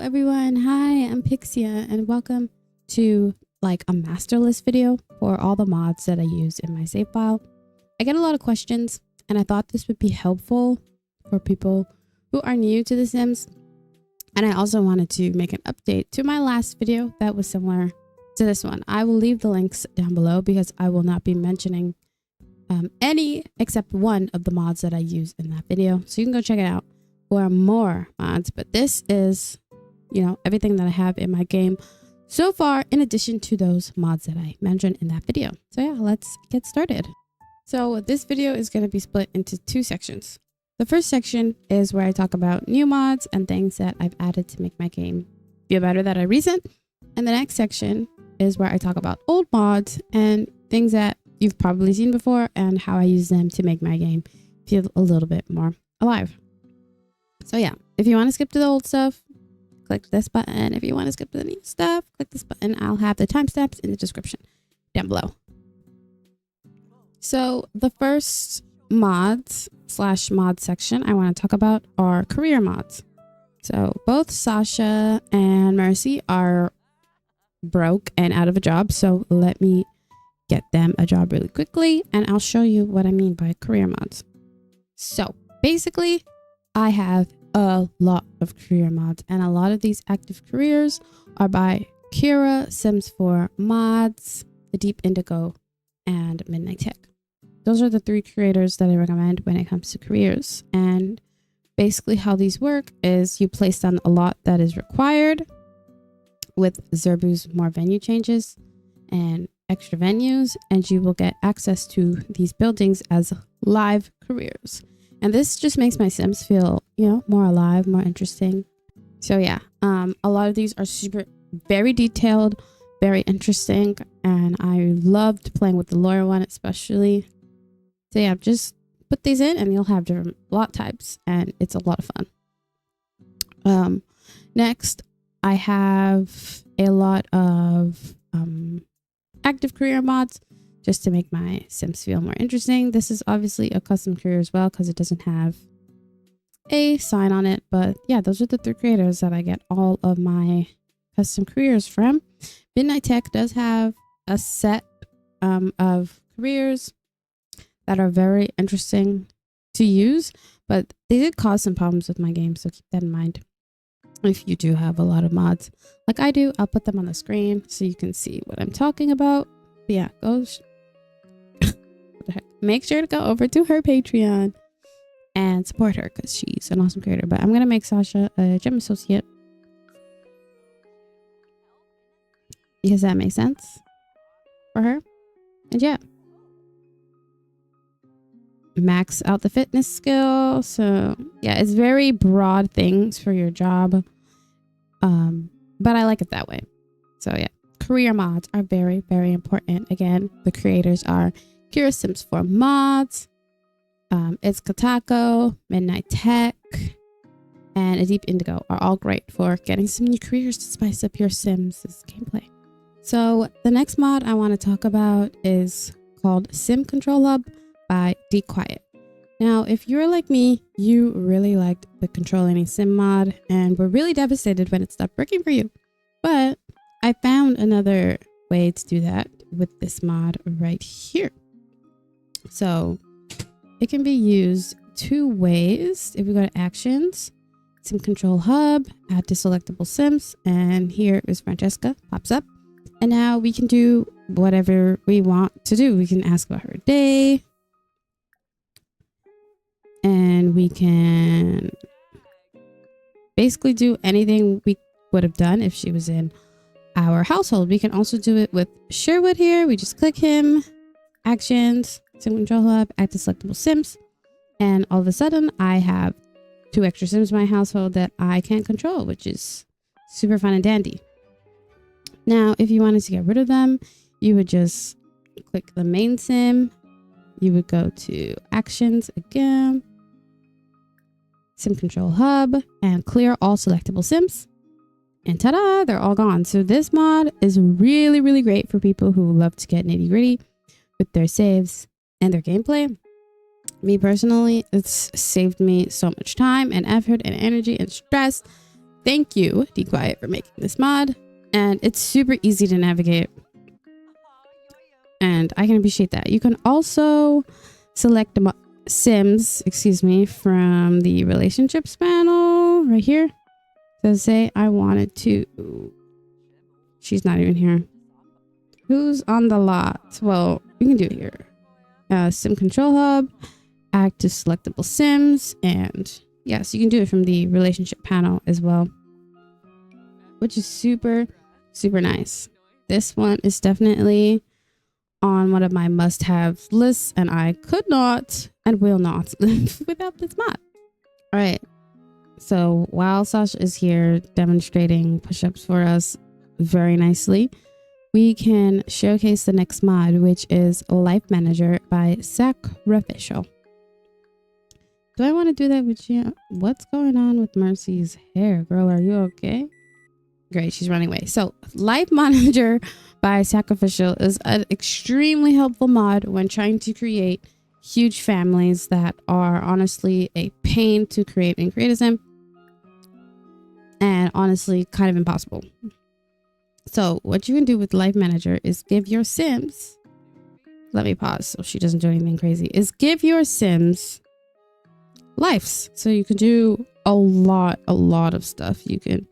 everyone. Hi, I'm Pixia and welcome to like a master list video for all the mods that I use in my save file. I get a lot of questions and I thought this would be helpful for people who are new to The Sims. And I also wanted to make an update to my last video that was similar to this one. I will leave the links down below because I will not be mentioning any except one of the mods that I use in that video. So you can go check it out for more mods. But this is, everything that I have in my game so far, in addition to those mods that I mentioned in that video. So yeah, let's get started. So this video is going to be split into two sections. The first section is where I talk about new mods and things that I've added to make my game feel better that are recent. And the next section is where I talk about old mods and things that you've probably seen before and how I use them to make my game feel a little bit more alive. So yeah, if you want to skip to the old stuff, click this button. If you want to skip to the new stuff, click this button. I'll have the timestamps in the description down below. So the first mods / mod section I want to talk about are career mods. So both Sasha and Mercy are broke and out of a job. So let me get them a job really quickly and I'll show you what I mean by career mods. So basically, I have a lot of career mods and a lot of these active careers are by Kira, Sims 4 Mods, The Deep Indigo, and Midnight Tech. Those are the three creators that I recommend when it comes to careers. And basically how these work is you place down a lot that is required with Zerbu's more venue changes and extra venues, and you will get access to these buildings as live careers. And this just makes my Sims feel, more alive, more interesting. So yeah, a lot of these are very detailed, very interesting. And I loved playing with the lawyer one, especially. So yeah, just put these in and you'll have different lot types and it's a lot of fun. Next, I have a lot of active career mods just to make my Sims feel more interesting. This is obviously a custom career as well because it doesn't have a sign on it. But yeah, those are the three creators that I get all of my custom careers from. Midnight Tech does have a set of careers that are very interesting to use, but they did cause some problems with my game, so keep that in mind. If you do have a lot of mods like I do, I'll put them on the screen so you can see what I'm talking about. But yeah, make sure to go over to her Patreon and support her because she's an awesome creator. But I'm gonna make Sasha a gem associate because that makes sense for her. And yeah, max out the fitness skill. So yeah, it's very broad things for your job, but I like it that way. So yeah, career mods are very, very important. Again, the creators are Kira, Sims 4 Mods, It's Katako, Midnight Tech, and A Deep Indigo are all great for getting some new careers to spice up your Sims' gameplay. So the next mod I want to talk about is called Sim Control Hub by Dequiet. Now, if you're like me, you really liked the Control Any Sim mod and were really devastated when it stopped working for you. But I found another way to do that with this mod right here. So it can be used two ways. If we go to Actions, Sim Control Hub, add to selectable Sims, and here is Francesca, pops up. And now we can do whatever we want to do. We can ask about her day. And we can basically do anything we would have done if she was in our household. We can also do it with Sherwood here. We just click him, Actions, Sim Control Hub, add to selectable Sims. And all of a sudden I have 2 extra Sims in my household that I can't control, which is super fun and dandy. Now, if you wanted to get rid of them, you would just click the main Sim. You would go to Actions again, Sim Control Hub, and clear all selectable Sims. And ta-da, they're all gone. So this mod is really, really great for people who love to get nitty gritty with their saves and their gameplay. Me personally, it's saved me so much time and effort and energy and stress thank you, DQuiet, for making this mod. And it's super easy to navigate. And I can appreciate that. You can also select the Sims, from the relationships panel right here. So say I wanted to, she's not even here. Who's on the lot? Well, we can do it here. Sim control hub, add to selectable Sims, and yes, you can do it from the relationship panel as well, which is super, super nice. This one is definitely on one of my must-have lists, and I could not and will not live without this mod. All right. So while Sasha is here demonstrating push-ups for us very nicely, we can showcase the next mod, which is Life Manager by Sacrificial. Do I want to do that with you? What's going on with Mercy's hair? Girl, are you okay? Great, she's running away. So Life Manager by Sacrificial is an extremely helpful mod when trying to create huge families that are honestly a pain to create in Create a Sim, and honestly kind of impossible. So what you can do with Life Manager is give your Sims, let me pause so she doesn't do anything crazy, is give your Sims lives. So you can do a lot of stuff. You can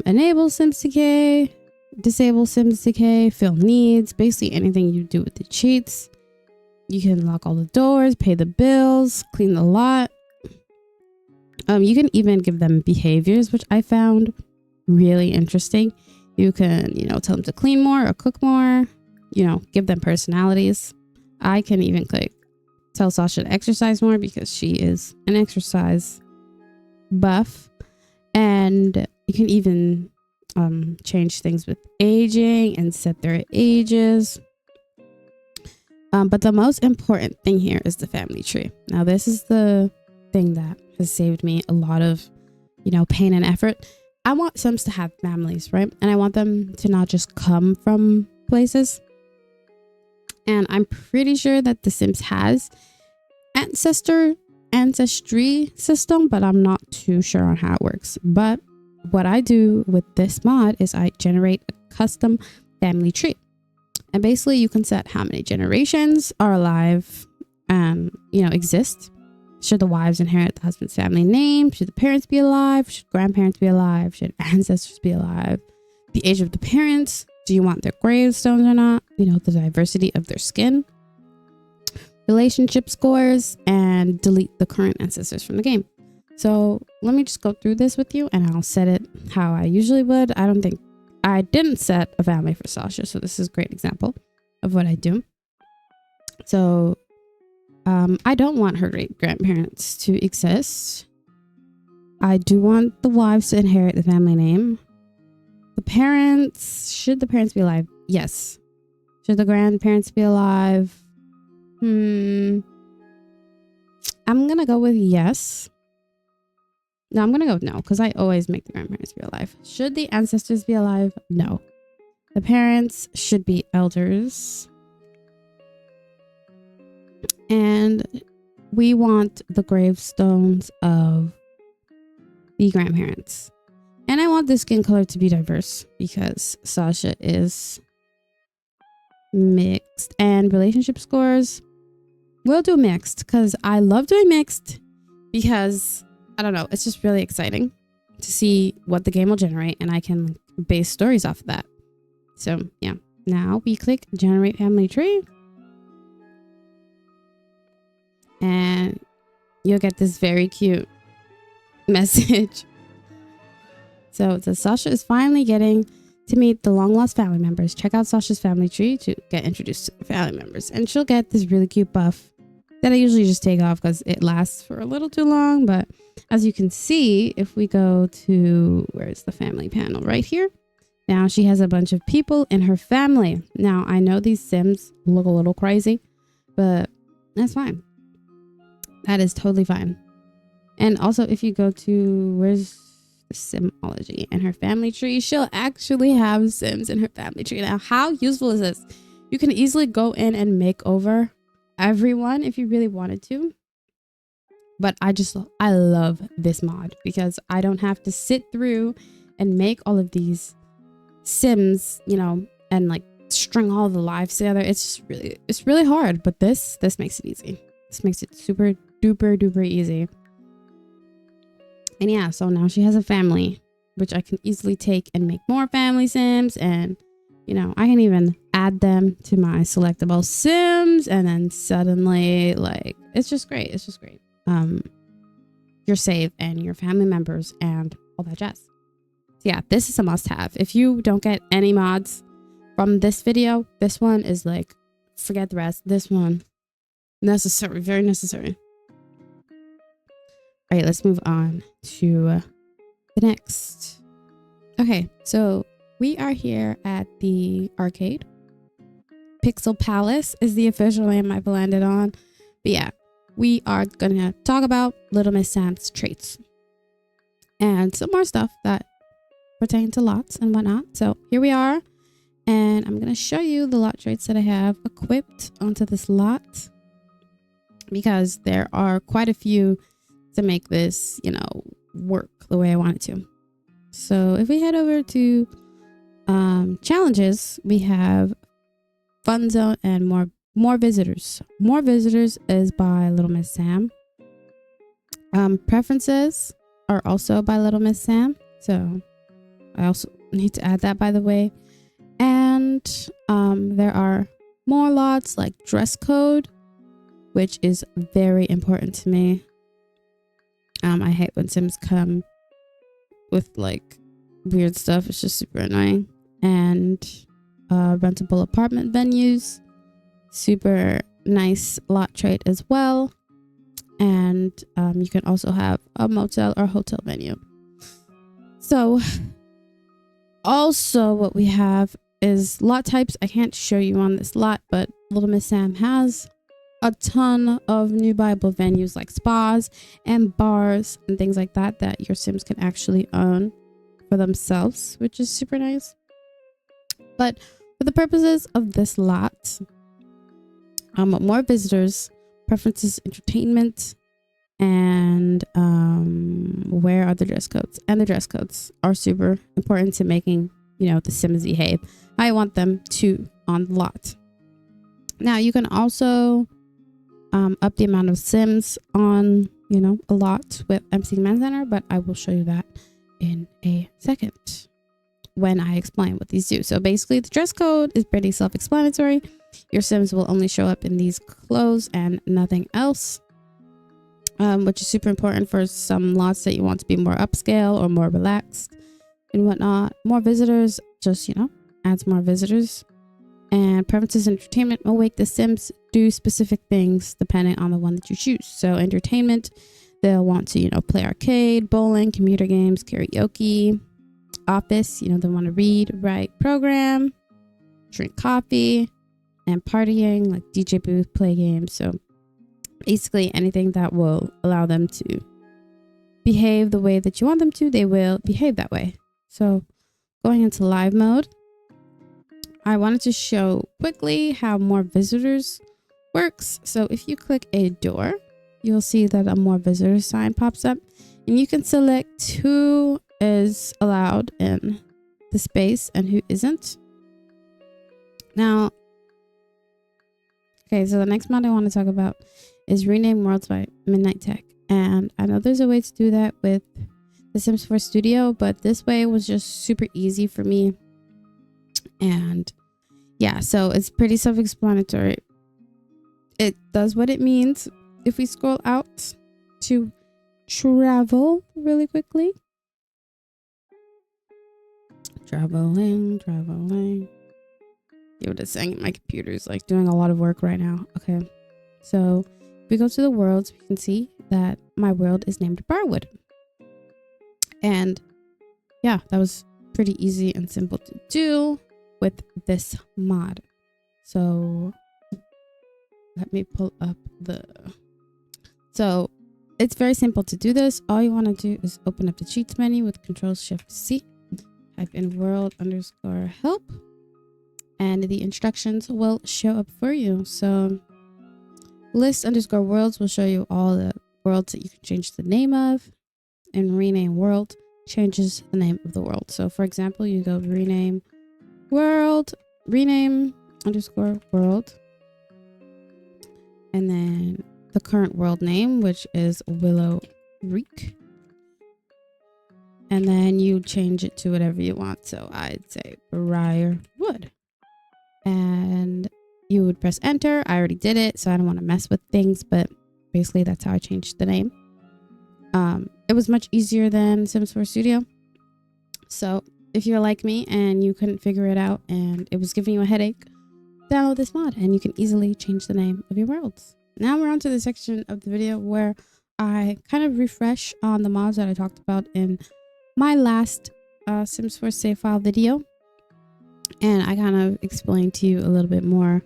enable Sims decay, disable Sims decay, fill needs, basically anything you do with the cheats. You can lock all the doors, pay the bills, clean the lot. You can even give them behaviors, which I found really interesting. You can, tell them to clean more or cook more, give them personalities. I can even tell Sasha to exercise more because she is an exercise buff. And you can even change things with aging and set their ages. But the most important thing here is the family tree. Now, this is the thing that has saved me a lot of, pain and effort. I want Sims to have families, right? And I want them to not just come from places. And I'm pretty sure that The Sims has ancestry system, but I'm not too sure on how it works. But what I do with this mod is I generate a custom family tree. And basically you can set how many generations are alive and, exist. Should the wives inherit the husband's family name? Should the parents be alive? Should grandparents be alive? Should ancestors be alive? The age of the parents. Do you want their gravestones or not? The diversity of their skin. Relationship scores, and delete the current ancestors from the game. So let me just go through this with you and I'll set it how I usually would. I didn't set a family for Sasha, so this is a great example of what I do. So I don't want her great grandparents to exist. I do want the wives to inherit the family name. The parents, should the parents be alive? Yes. Should the grandparents be alive? I'm gonna go with yes. No, I'm gonna go with no, because I always make the grandparents be alive. Should the ancestors be alive? No. The parents should be elders. And we want the gravestones of the grandparents. And I want the skin color to be diverse because Sasha is mixed. And relationship scores, we'll do mixed because I love doing mixed because I don't know, it's just really exciting to see what the game will generate and I can base stories off of that. So yeah, now we click generate family tree and you'll get this very cute message. So it says Sasha is finally getting to meet the long lost family members. Check out Sasha's family tree to get introduced to the family members, and she'll get this really cute buff that I usually just take off because it lasts for a little too long. But as you can see, if we go to, where's the family panel? Right here. Now she has a bunch of people in her family. Now I know these Sims look a little crazy, but that's fine. That is totally fine. And also if you go to, where's the Simology and her family tree, she'll actually have Sims in her family tree. Now how useful is this? You can easily go in and make over everyone if you really wanted to. But I love this mod because I don't have to sit through and make all of these Sims, you know, and like string all the lives together. It's really hard, but this makes it easy. This makes it super duper duper easy. And yeah, so now she has a family, which I can easily take and make more family Sims, and you know, I can even add them to my selectable Sims, and then suddenly, like, it's just great. It's just great. Your save and your family members and all that jazz. So yeah, this is a must-have. If you don't get any mods from this video, this one is like, forget the rest. This one, necessary, very necessary. All right, let's move on to the next. Okay, so we are here at the arcade. Pixel Palace is the official name I've landed on. But yeah, we are going to talk about Little Miss Sam's traits and some more stuff that pertain to lots and whatnot. So here we are, and I'm going to show you the lot traits that I have equipped onto this lot, because there are quite a few to make this, you know, work the way I want it to. So if we head over to challenges, we have Fun Zone and more visitors. More visitors is by Little Miss Sam. Preferences are also by Little Miss Sam, so I also need to add that, by the way. And there are more lots like dress code, which is very important to me. I hate when Sims come with like weird stuff. It's just super annoying. And rentable apartment venues, super nice lot trait as well. And you can also have a motel or hotel venue. So also what we have is lot types. I can't show you on this lot, but Little Miss Sam has a ton of new Bible venues like spas and bars and things like that that your Sims can actually own for themselves, which is super nice. But for the purposes of this lot, more visitors, preferences, entertainment, and where are the dress codes? And the dress codes are super important to making, you know, the Sims behave. I want them to on the lot. Now you can also up the amount of Sims on, you know, a lot with MC Command Center, but I will show you that in a second when I explain what these do. So basically the dress code is pretty self-explanatory. Your Sims will only show up in these clothes and nothing else, which is super important for some lots that you want to be more upscale or more relaxed and whatnot. More visitors, just, you know, adds more visitors. And preferences and entertainment will make the Sims do specific things depending on the one that you choose. So entertainment, they'll want to, you know, play arcade, bowling, computer games, karaoke. Office, you know, they want to read, write, program, drink coffee, and partying, like DJ booth, play games. So basically anything that will allow them to behave the way that you want them to, they will behave that way. So going into live mode, I wanted to show quickly how more visitors works. So if you click a door, you'll see that a more visitors sign pops up, and you can select who is allowed in the space and who isn't. Now, okay, so the next mod I want to talk about is Rename Worlds by Midnight Tech. And I know there's a way to do that with the Sims 4 Studio, but this way was just super easy for me. And yeah, so it's pretty self-explanatory. It does what it means. If we scroll out to travel really quickly. Traveling. You were just saying my computer is like doing a lot of work right now. Okay, so if we go to the worlds, we can see that my world is named Barwood. And yeah, that was pretty easy and simple to do with this mod. So let me pull up so it's very simple to do this. All you want to do is open up the cheats menu with Control-Shift-C, type in world_help, and the instructions will show up for you. So list_worlds will show you all the worlds that you can change the name of, and rename world changes the name of the world. So for example, you go rename world, rename underscore world, and then the current world name, which is Willow Reek. And then you change it to whatever you want. So I'd say Briarwood. And you would press enter. I already did it, so I don't want to mess with things, but basically that's how I changed the name. It was much easier than Sims 4 Studio. So if you're like me and you couldn't figure it out and it was giving you a headache, download this mod and you can easily change the name of your worlds. Now we're on to the section of the video where I kind of refresh on the mods that I talked about in my last Sims 4 save file video. And I kind of explain to you a little bit more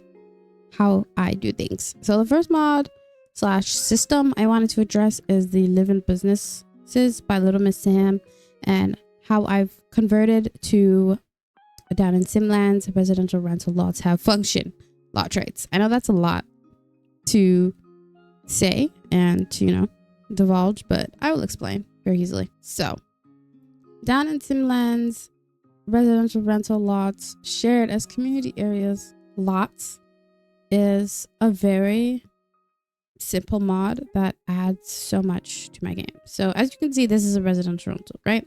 how I do things. So the first mod / system I wanted to address is the Living Businesses by Little Miss Sam, and how I've converted to down in Simlands, residential rental lots have function lot traits. I know that's a lot to say and to, divulge, but I will explain very easily. So down in Simlands, residential rental lots shared as community areas lots is a very simple mod that adds so much to my game. So as you can see, this is a residential rental, right?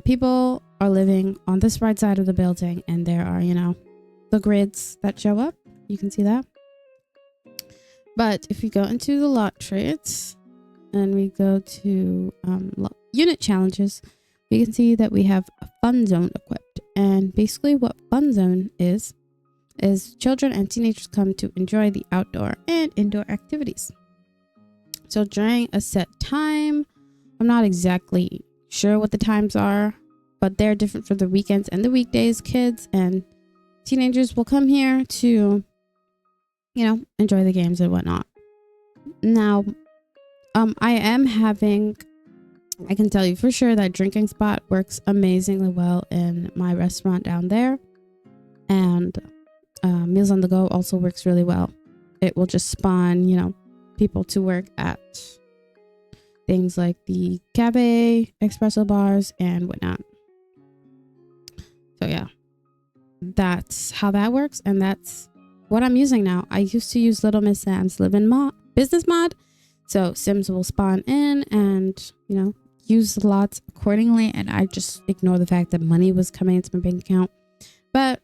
People are living on this right side of the building, and there are, the grids that show up. You can see that. But if we go into the lot traits and we go to unit challenges, we can see that we have a fun zone equipped. And basically what fun zone is children and teenagers come to enjoy the outdoor and indoor activities. So during a set time, I'm not exactly sure what the times are, but they're different for the weekends and the weekdays. Kids and teenagers will come here to, enjoy the games and whatnot. Now, I can tell you for sure that drinking spot works amazingly well in my restaurant down there. And Meals on the Go also works really well. It will just spawn, people to work at things like the cafe, espresso bars, and whatnot. So yeah, that's how that works, and that's what I'm using now. I used to use Little Miss Sam's business mod, so Sims will spawn in and use the lots accordingly, and I just ignore the fact that money was coming into my bank account. But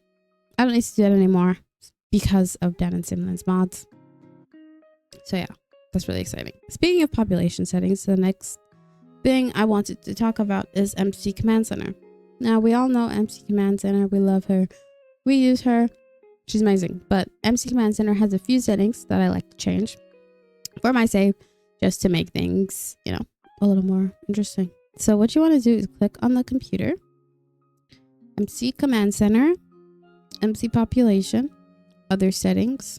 I don't need to do that anymore because of Dan and Simlands mods. So yeah, that's really exciting. Speaking of population settings, the next thing I wanted to talk about is MC Command Center. Now, we all know MC Command Center. We love her. We use her. She's amazing. But MC Command Center has a few settings that I like to change for my save, just to make things, a little more interesting. So what you want to do is click on the computer, MC Command Center, MC Population, other settings,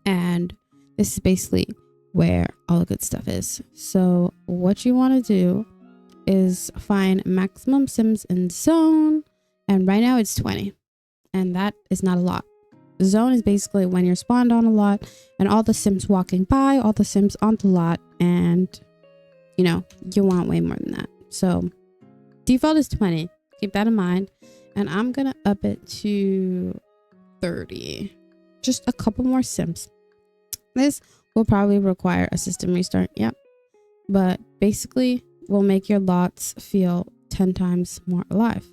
and this is basically where all the good stuff is. So what you want to do is find maximum Sims in zone, and right now it's 20, and that is not a lot. Zone is basically when you're spawned on a lot and all the Sims walking by, all the Sims on the lot, and you want way more than that. So default is 20. Keep that in mind. And I'm gonna up it to 30. Just a couple more Sims. This will probably require a system restart. Yep. But basically will make your lots feel 10 times more alive.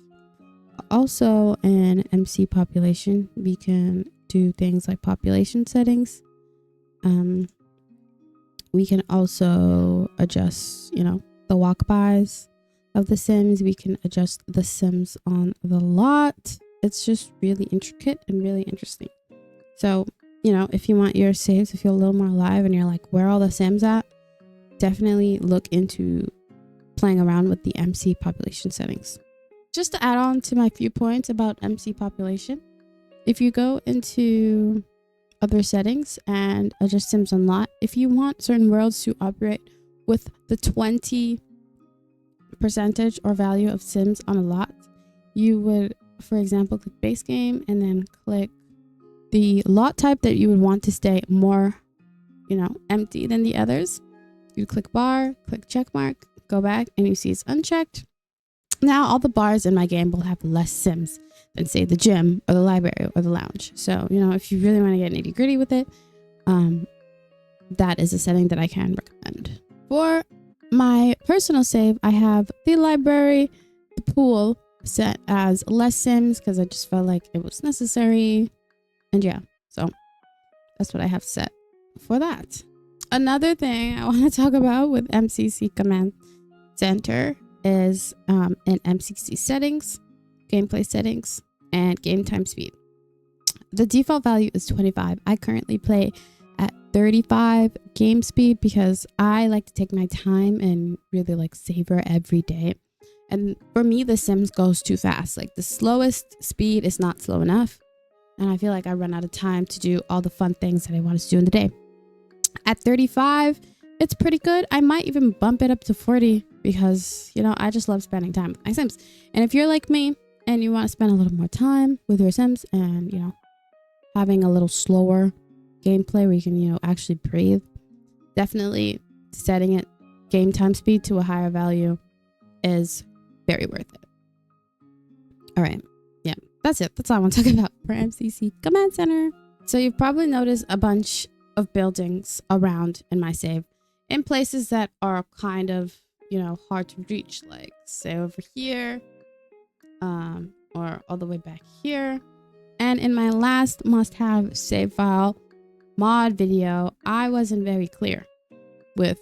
Also in MC Population, we can do things like population settings. We can also adjust, the walk-bys of the Sims. We can adjust the Sims on the lot. It's just really intricate and really interesting. So, if you want your saves to feel a little more alive and you're like, where are all the Sims at? Definitely look into playing around with the MC Population settings. Just to add on to my few points about MC Population, if you go into other settings and adjust Sims on lot, if you want certain worlds to operate with the 20 percentage or value of Sims on a lot, you would, for example, click base game and then click the lot type that you would want to stay more empty than the others. You click bar, click check mark, go back, and you see it's unchecked. Now all the bars in my game will have less sims than, say, the gym or the library or the lounge. So, if you really want to get nitty gritty with it, that is a setting that I can recommend. For my personal save, I have the library, the pool set as less sims because I just felt like it was necessary. And yeah, so that's what I have set for that. Another thing I want to talk about with MCC Command Center is in MCC settings, gameplay settings, and game time speed. The default value is 25. I currently play at 35 game speed because I like to take my time and really savor every day. And for me, The Sims goes too fast. Like, the slowest speed is not slow enough. And I feel like I run out of time to do all the fun things that I want to do in the day. At 35, it's pretty good. I might even bump it up to 40 because, I just love spending time with my Sims. And if you're like me and you want to spend a little more time with your Sims and, having a little slower gameplay where you can, actually breathe, definitely setting it game time speed to a higher value is very worth it. All right. Yeah, that's it. That's all I want to talk about for MCC Command Center. So you've probably noticed a bunch of buildings around in my save in places that are kind of, hard to reach, like say over here, or all the way back here. And in my last must-have save file mod video, I wasn't very clear with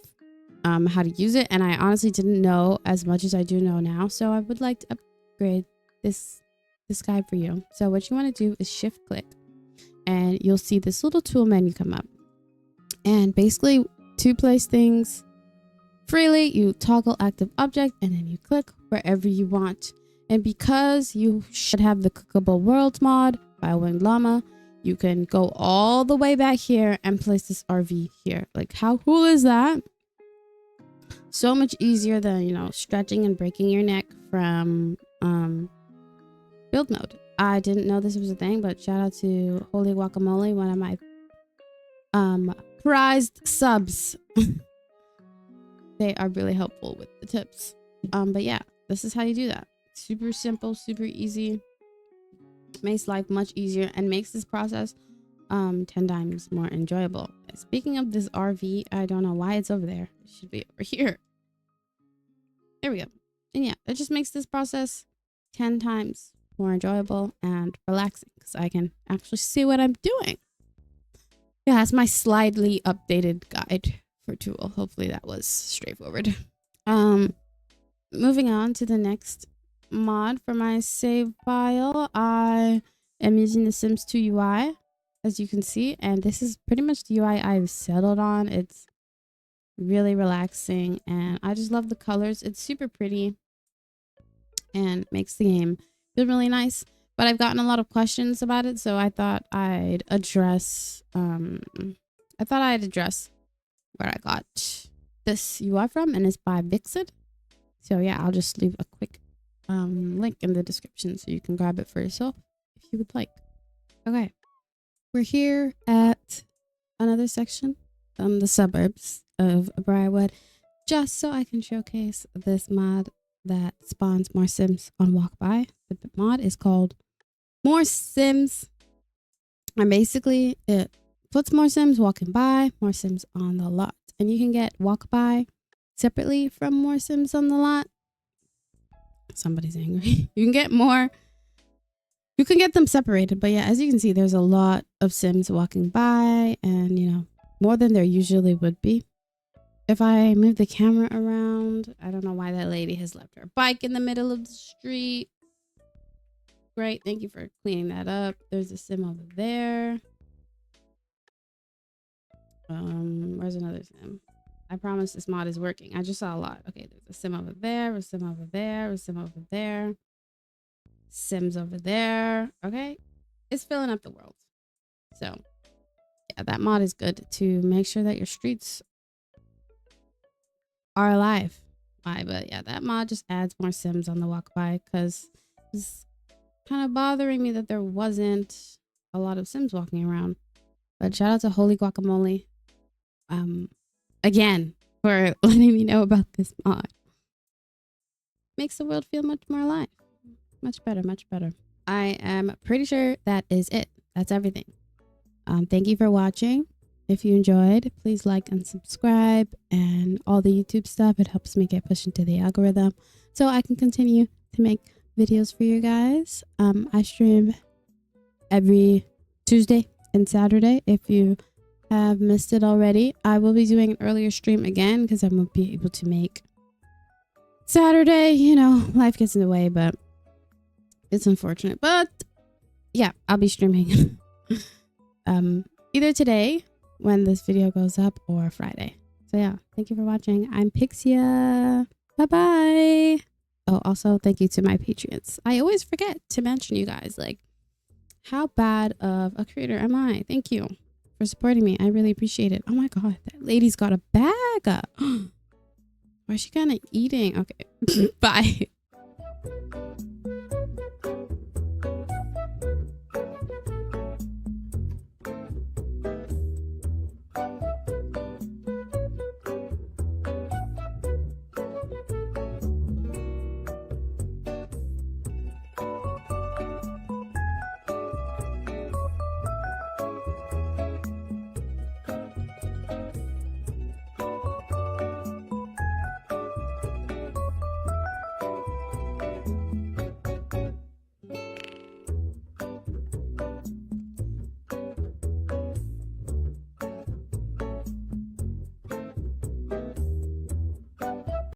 how to use it, and I honestly didn't know as much as I do know now. So I would like to upgrade this guide for you. So what you want to do is shift click, and you'll see this little tool menu come up. And basically, to place things freely, you toggle active object, and then you click wherever you want. And because you should have the Cookable Worlds mod by Winged Llama, you can go all the way back here and place this RV here. Like, how cool is that? So much easier than, stretching and breaking your neck from build mode. I didn't know this was a thing, but shout out to Holy Guacamole, one of my prized subs. They are really helpful with the tips. But yeah, this is how you do that. Super simple, super easy. Makes life much easier and makes this process 10 times more enjoyable. Speaking of this RV, I don't know why it's over there. It should be over here. There we go. And yeah, it just makes this process 10 times more enjoyable and relaxing because I can actually see what I'm doing. Yeah, that's my slightly updated guide for Tool. Hopefully that was straightforward. Moving on to the next mod for my save file, I am using the Sims 2 UI, as you can see, and this is pretty much the UI I've settled on. It's really relaxing, and I just love the colors. It's super pretty and makes the game feel really nice. But I've gotten a lot of questions about it, so I thought I'd address where I got this UI from, and it's by Vixen. So yeah, I'll just leave a quick link in the description so you can grab it for yourself if you would like. Okay, we're here at another section, the suburbs of Briarwood, just so I can showcase this mod that spawns more Sims on Walk By. The mod is called More Sims, and basically it puts more Sims walking by, more Sims on the lot, and you can get Walk By separately from more Sims on the lot. Somebody's angry. You can get them separated, but yeah, as you can see, there's a lot of Sims walking by, and more than there usually would be. If I move the camera around, I don't know why that lady has left her bike in the middle of the street. Great, thank you for cleaning that up. There's a Sim over there. Where's another Sim? I promise this mod is working. I just saw a lot. Okay, there's a Sim over there, a Sim over there, a Sim over there. Sims over there. Okay, it's filling up the world. So yeah, that mod is good to make sure that your streets are alive. Why? But yeah, that mod just adds more Sims on the Walk By because it's kind of bothering me that there wasn't a lot of Sims walking around. But shout out to Holy Guacamole again for letting me know about this mod. Makes the world feel much more alive. Much better, much better. I am pretty sure that is it. That's everything. Thank you for watching. If you enjoyed, please like and subscribe and all the YouTube stuff. It helps me get pushed into the algorithm so I can continue to make videos for you guys. I stream every Tuesday and Saturday. If you have missed it already, I will be doing an earlier stream again because I won't be able to make Saturday. You know, life gets in the way, but it's unfortunate. But yeah, I'll be streaming either today when this video goes up or Friday. So yeah, thank you for watching. I'm Pixia. Bye-bye. Oh, also thank you to my Patreons. I always forget to mention you guys, like, how bad of a creator am I? Thank you for supporting me. I really appreciate it. Oh my God, that lady's got a bag. Why is she kind of eating? Okay, bye.